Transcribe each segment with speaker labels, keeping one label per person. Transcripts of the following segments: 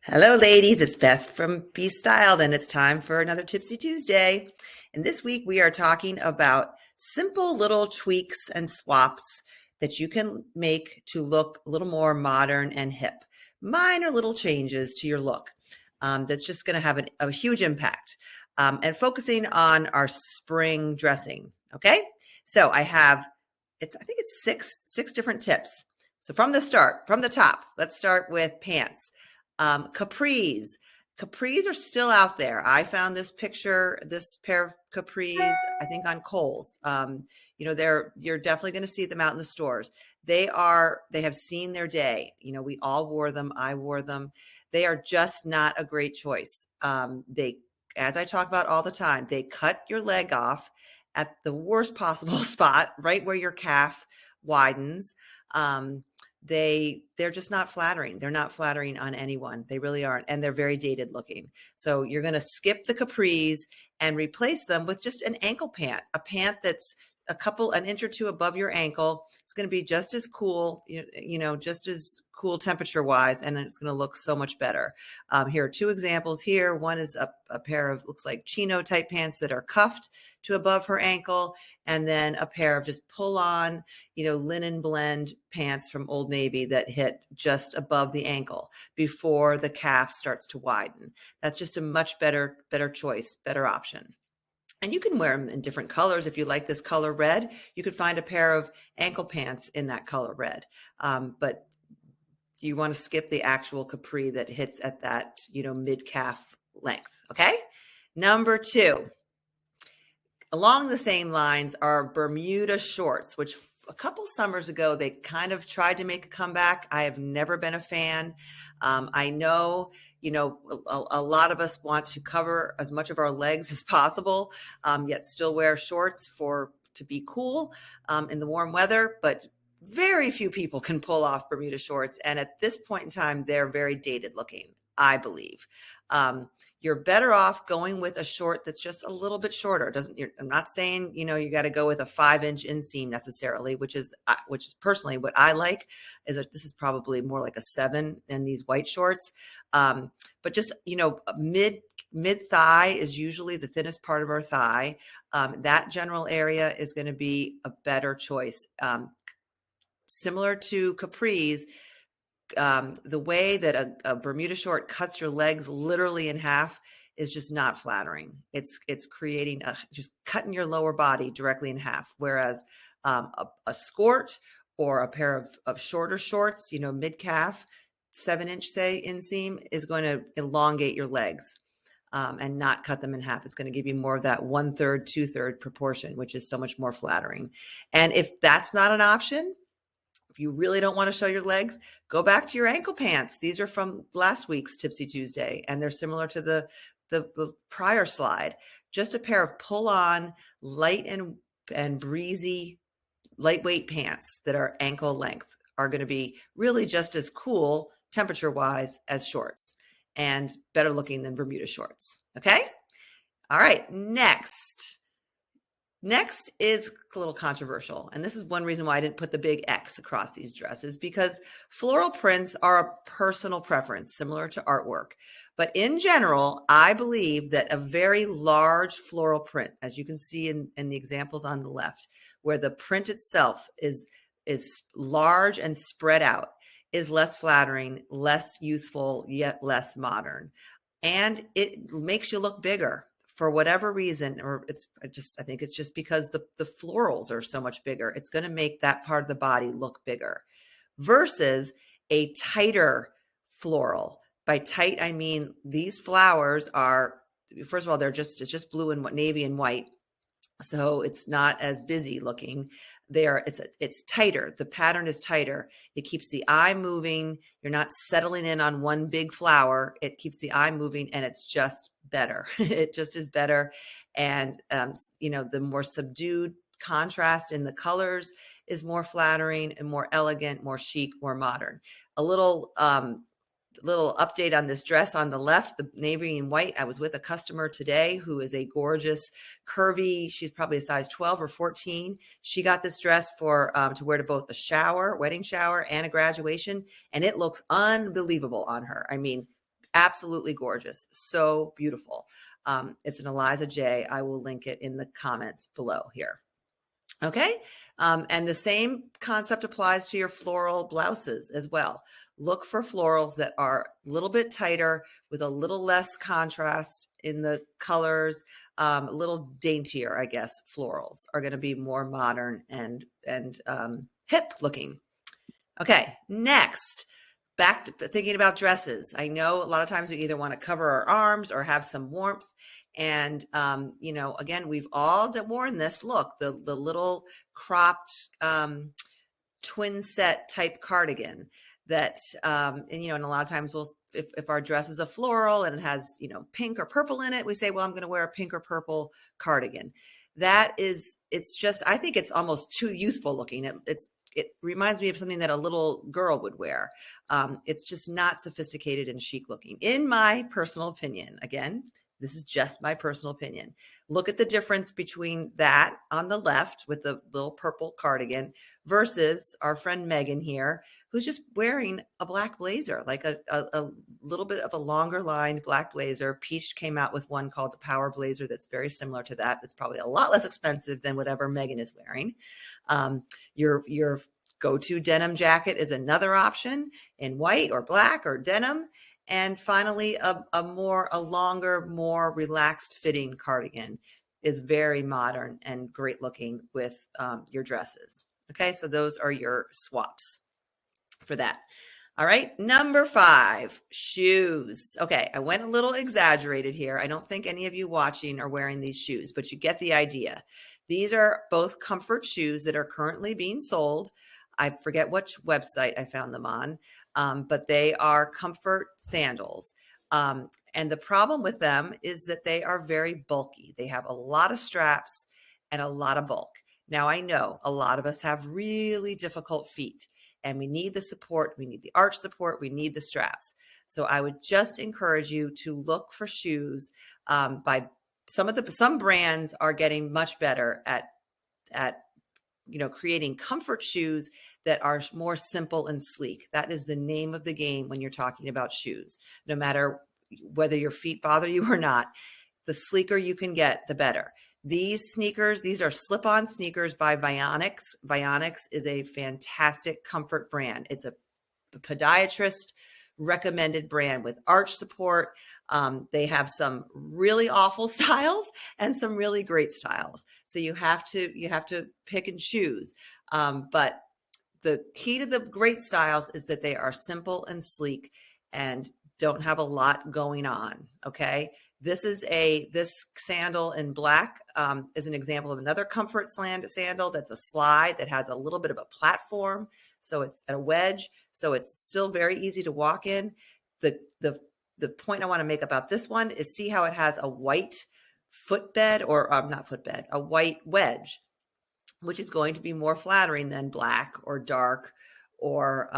Speaker 1: Hello, ladies. It's Beth from Be Styled, and it's time for another Tipsy Tuesday. And this week we are talking about simple little tweaks and swaps that you can make to look a little more modern and hip. Minor little changes to your look that's just going to have a huge impact. And focusing on our spring dressing. Okay, so I think it's six different tips. So from the top, let's start with pants. Capris. Capris are still out there. I found this pair of capris, I think on Kohl's. You're definitely going to see them out in the stores. They have seen their day. We all wore them. I wore them. They are just not a great choice. As I talk about all the time, they cut your leg off at the worst possible spot, right where your calf widens. They're just not flattering. They're not flattering on anyone. They really aren't. And they're very dated looking. So you're going to skip the capris and replace them with just an ankle pant, a pant that's an inch or two above your ankle. It's going to be just as cool, just as cool temperature wise, and it's going to look so much better. Here are two examples here. One is a pair of, looks like chino type pants that are cuffed to above her ankle, and then a pair of just pull on, linen blend pants from Old Navy that hit just above the ankle before the calf starts to widen. That's just a much better choice, better option. And you can wear them in different colors. If you like this color red, you could find a pair of ankle pants in that color red. But you want to skip the actual capri that hits at that, mid-calf length, okay? Number 2, along the same lines are Bermuda shorts, which a couple summers ago, they kind of tried to make a comeback. I have never been a fan. I know, a lot of us want to cover as much of our legs as possible, yet still wear shorts to be cool in the warm weather, but very few people can pull off Bermuda shorts. And at this point in time, they're very dated looking, I believe. You're better off going with a short that's just a little bit shorter. I'm not saying, you got to go with a 5-inch inseam necessarily, which is personally what I like. This is probably more like a 7 in these white shorts. But just, mid thigh is usually the thinnest part of our thigh. That general area is going to be a better choice. Similar to capris, the way that a Bermuda short cuts your legs literally in half is just not flattering. It's creating just cutting your lower body directly in half. Whereas a skort or a pair of shorter shorts, mid calf, 7-inch say inseam, is going to elongate your legs and not cut them in half. It's going to give you more of that 1/3, 2/3 proportion, which is so much more flattering. And if that's not an option, if you really don't want to show your legs, go back to your ankle pants. These are from last week's Tipsy Tuesday, and they're similar to the prior slide. Just a pair of pull-on, light and breezy, lightweight pants that are ankle length are going to be really just as cool temperature-wise as shorts and better looking than Bermuda shorts. Okay? All right, Next is a little controversial, and this is one reason why I didn't put the big X across these dresses, because floral prints are a personal preference, similar to artwork. But in general, I believe that a very large floral print, as you can see in the examples on the left, where the print itself is large and spread out, is less flattering, less youthful, yet less modern. And it makes you look bigger. For whatever reason, or I think it's just because the florals are so much bigger. It's going to make that part of the body look bigger versus a tighter floral. By tight, I mean these flowers are, first of all, it's just blue and navy and white. So it's not as busy looking. It's tighter. The pattern is tighter. It keeps the eye moving. You're not settling in on one big flower. It keeps the eye moving, and it's just better. It just is better. And, the more subdued contrast in the colors is more flattering and more elegant, more chic, more modern. A little update on this dress on the left, the navy and white. I was with a customer today who is a gorgeous, curvy, she's probably a size 12 or 14. She got this dress to wear to both a wedding shower, and a graduation, and it looks unbelievable on her. I mean, Absolutely gorgeous. So beautiful. It's an Eliza J. I will link it in the comments below here. Okay. And the same concept applies to your floral blouses as well. Look for florals that are a little bit tighter with a little less contrast in the colors, a little daintier, I guess. Florals are going to be more modern and hip looking. Okay. Next, back to thinking about dresses. I know a lot of times we either want to cover our arms or have some warmth. And, you know, again, we've all worn this look, the little cropped twin set type cardigan that, and, you know, and a lot of times we'll, if our dress is a floral and it has, you know, pink or purple in it, we say, well, I'm going to wear a pink or purple cardigan. That is, it's just, I think it's almost too youthful looking. It reminds me of something that a little girl would wear. It's just not sophisticated and chic looking, in my personal opinion. Again, this is just my personal opinion. Look at the difference between that on the left with the little purple cardigan versus our friend Megan here, who's just wearing a black blazer, like a little bit of a longer lined black blazer. Peach came out with one called the Power Blazer that's very similar to that. That's probably a lot less expensive than whatever Megan is wearing. Your go-to denim jacket is another option in white or black or denim. And finally, a longer, more relaxed fitting cardigan is very modern and great looking with your dresses. Okay, so those are your swaps for that. All right, number 5, shoes. Okay, I went a little exaggerated here. I don't think any of you watching are wearing these shoes, but you get the idea. These are both comfort shoes that are currently being sold. I forget which website I found them on, but they are comfort sandals. And the problem with them is that they are very bulky. They have a lot of straps and a lot of bulk. Now, I know a lot of us have really difficult feet, and we need the support. We need the arch support. We need the straps. So I would just encourage you to look for shoes by some brands are getting much better at you know, creating comfort shoes that are more simple and sleek. That is the name of the game when you're talking about shoes. No matter whether your feet bother you or not, the sleeker you can get, the better. These sneakers, these are slip-on sneakers by Vionics. Vionics is a fantastic comfort brand. It's a podiatrist recommended brand with arch support. They have some really awful styles and some really great styles. So you have to pick and choose. But the key to the great styles is that they are simple and sleek and don't have a lot going on. Okay. This sandal in black is an example of another comfort sandal that's a slide that has a little bit of a platform. So it's a wedge. So it's still very easy to walk in. The point I want to make about this one is see how it has a white footbed or not footbed, a white wedge, which is going to be more flattering than black or dark or,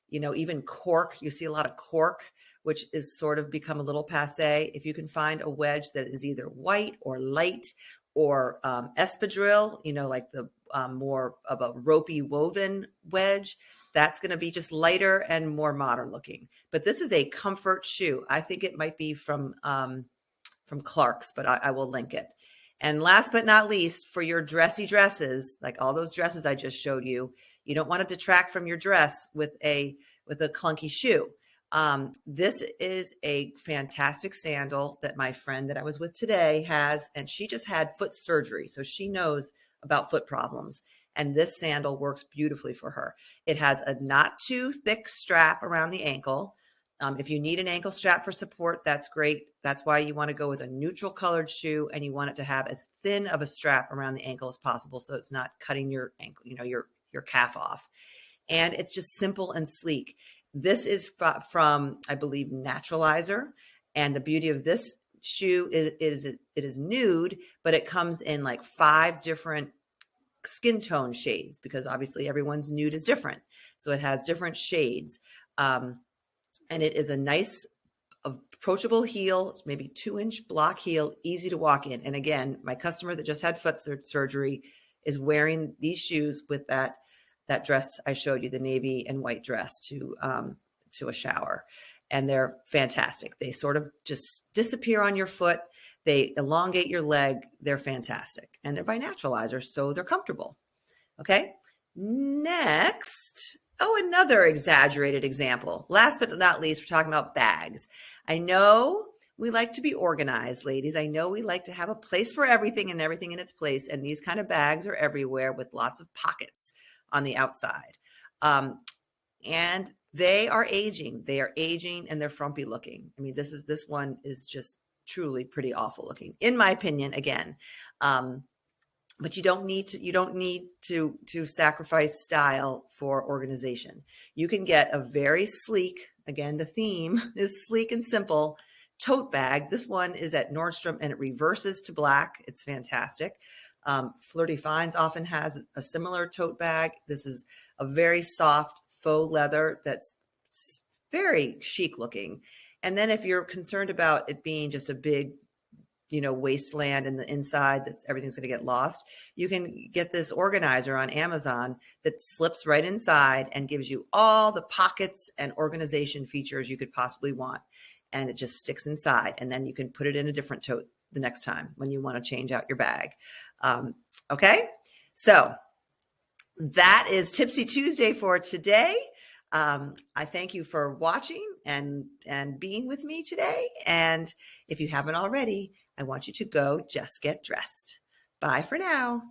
Speaker 1: you know, even cork. You see a lot of cork, which is sort of become a little passe. If you can find a wedge that is either white or light or espadrille, you know, like the more of a ropey woven wedge, that's going to be just lighter and more modern looking. But this is a comfort shoe. I think it might be from Clark's, but I will link it. And last but not least, for your dressy dresses, like all those dresses I just showed you, you don't want to detract from your dress with a clunky shoe. This is a fantastic sandal that my friend that I was with today has, and she just had foot surgery, so she knows about foot problems. And this sandal works beautifully for her. It has a not too thick strap around the ankle. If you need an ankle strap for support, that's great. That's why you want to go with a neutral colored shoe, and you want it to have as thin of a strap around the ankle as possible, so it's not cutting your ankle, you know, your calf off. And it's just simple and sleek. This is from, I believe, Naturalizer. And the beauty of this shoe is it is nude, but it comes in like 5 different skin tone shades, because obviously everyone's nude is different. So it has different shades. And it is a nice approachable heel. It's maybe 2-inch block heel, easy to walk in. And again, my customer that just had foot surgery is wearing these shoes with that dress I showed you, the navy and white dress, to a shower. and they're fantastic. They sort of just disappear on your foot. They elongate your leg. They're fantastic. And they're by Naturalizer, so they're comfortable. Okay. Next. Oh, another exaggerated example. Last but not least, we're talking about bags. I know we like to be organized, ladies. I know we like to have a place for everything and everything in its place. And these kind of bags are everywhere with lots of pockets on the outside. And they are aging. They are aging and they're frumpy looking. I mean, this one is just truly pretty awful looking, in my opinion, again. But you don't need to sacrifice style for organization. You can get a very sleek, again, the theme is sleek and simple, tote bag. This one is at Nordstrom and it reverses to black. It's fantastic. Flirty Finds often has a similar tote bag. This is a very soft faux leather that's very chic looking. And then if you're concerned about it being just a big, wasteland in the inside, everything's going to get lost, you can get this organizer on Amazon that slips right inside and gives you all the pockets and organization features you could possibly want. And it just sticks inside. And then you can put it in a different tote the next time when you want to change out your bag. Okay. So that is Tipsy Tuesday for today. I thank you for watching and being with me today. And if you haven't already, I want you to go just get dressed. Bye for now.